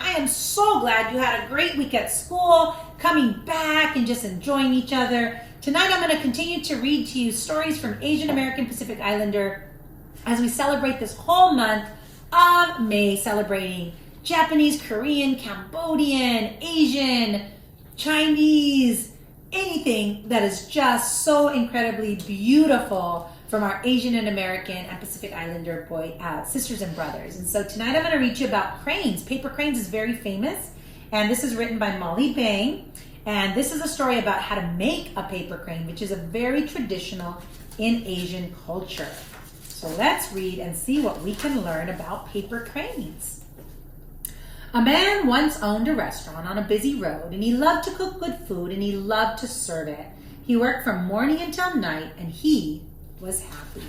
I am so glad you had a great week at school, coming back and just enjoying each other. Tonight I'm going to continue to read to you stories from Asian American Pacific Islander as we celebrate this whole month of May, celebrating Japanese, Korean, Cambodian, Asian, Chinese, anything that is just so incredibly beautiful from our Asian and American and Pacific Islander sisters and brothers. And so tonight I'm going to read to you about cranes. Paper cranes is very famous, and this is written by Molly Bang. And this is a story about how to make a paper crane, which is a very traditional in Asian culture. So let's read and see what we can learn about paper cranes. A man once owned a restaurant on a busy road, and he loved to cook good food, and he loved to serve it. He worked from morning until night, and he was happy.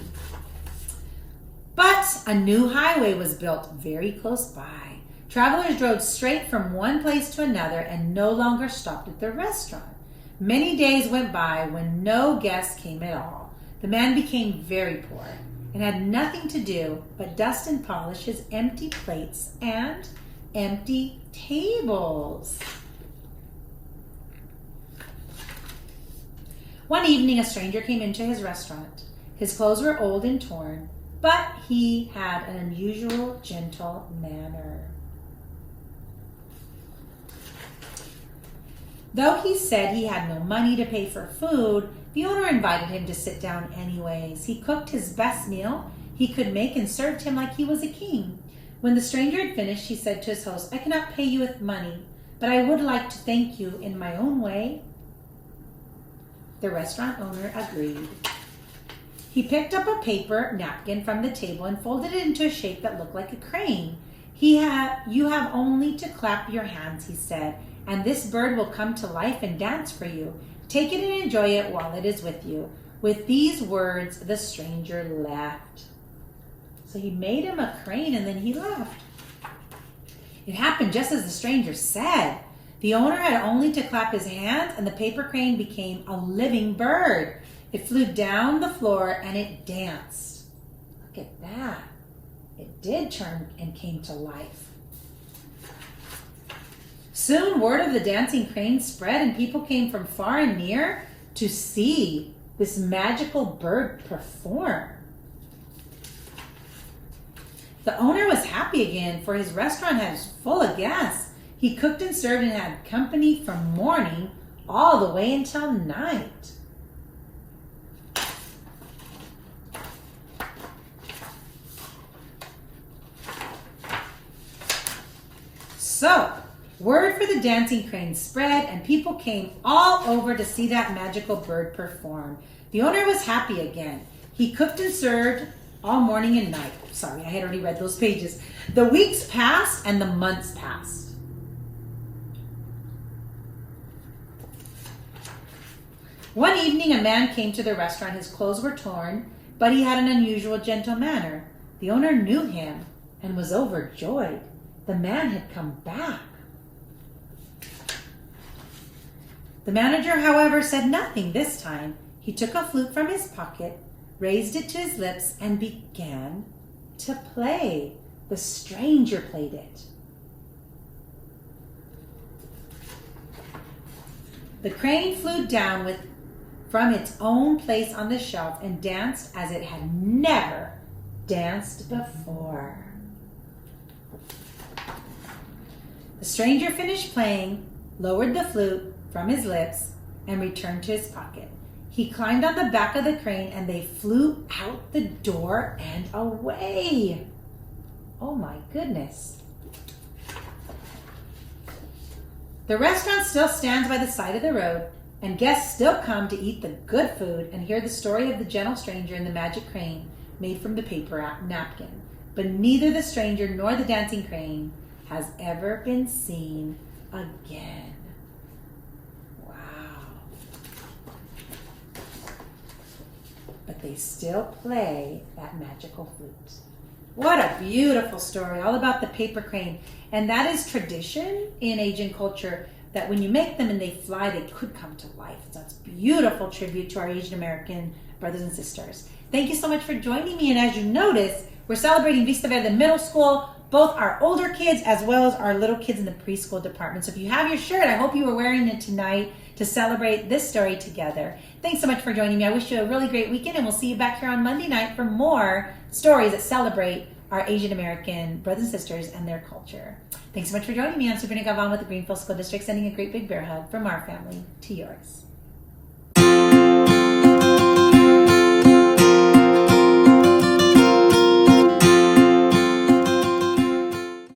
But a new highway was built very close by. Travelers drove straight from one place to another and no longer stopped at the restaurant. Many days went by when no guests came at all. The man became very poor and had nothing to do but dust and polish his empty plates and empty tables. One evening, a stranger came into his restaurant. His clothes were old and torn, but he had an unusual, gentle manner. Though he said he had no money to pay for food, the owner invited him to sit down anyways. He cooked his best meal he could make and served him like he was a king. When the stranger had finished, he said to his host, "I cannot pay you with money, but I would like to thank you in my own way." The restaurant owner agreed. He picked up a paper napkin from the table and folded it into a shape that looked like a crane. "You have only to clap your hands," he said, "and this bird will come to life and dance for you. Take it and enjoy it while it is with you." With these words, the stranger left. So he made him a crane and then he left. It happened just as the stranger said. The owner had only to clap his hands and the paper crane became a living bird. It flew down the floor and it danced. Look at that. It did turn and came to life. Soon word of the dancing crane spread and people came from far and near to see this magical bird perform. The owner was happy again, for his restaurant was full of guests. He cooked and served and had company from morning all the way until night. So, word for the dancing crane spread and people came all over to see that magical bird perform. The owner was happy again. He cooked and served all morning and night. Sorry, I had already read those pages. The weeks passed and the months passed. One evening, a man came to the restaurant. His clothes were torn, but he had an unusual, gentle manner. The owner knew him and was overjoyed. The man had come back. The manager, however, said nothing this time. He took a flute from his pocket, raised it to his lips, and began to play. The stranger played it. The crane flew down from its own place on the shelf and danced as it had never danced before. The stranger finished playing, lowered the flute from his lips, and returned to his pocket. He climbed on the back of the crane and they flew out the door and away. Oh my goodness. The restaurant still stands by the side of the road, and guests still come to eat the good food and hear the story of the gentle stranger and the magic crane made from the paper napkin. But neither the stranger nor the dancing crane has ever been seen again. Wow. But they still play that magical flute. What a beautiful story, all about the paper crane. And that is tradition in Asian culture, that when you make them and they fly, they could come to life. So it's a beautiful tribute to our Asian American brothers and sisters. Thank you so much for joining me. And as you notice, we're celebrating Vista Verde Middle School both our older kids as well as our little kids in the preschool department. So if you have your shirt, I hope you were wearing it tonight to celebrate this story together. Thanks so much for joining me. I wish you a really great weekend, and we'll see you back here on Monday night for more stories that celebrate our Asian American brothers and sisters and their culture. Thanks so much for joining me. I'm Superintendent Galvan with the Greenfield School District, sending a great big bear hug from our family to yours.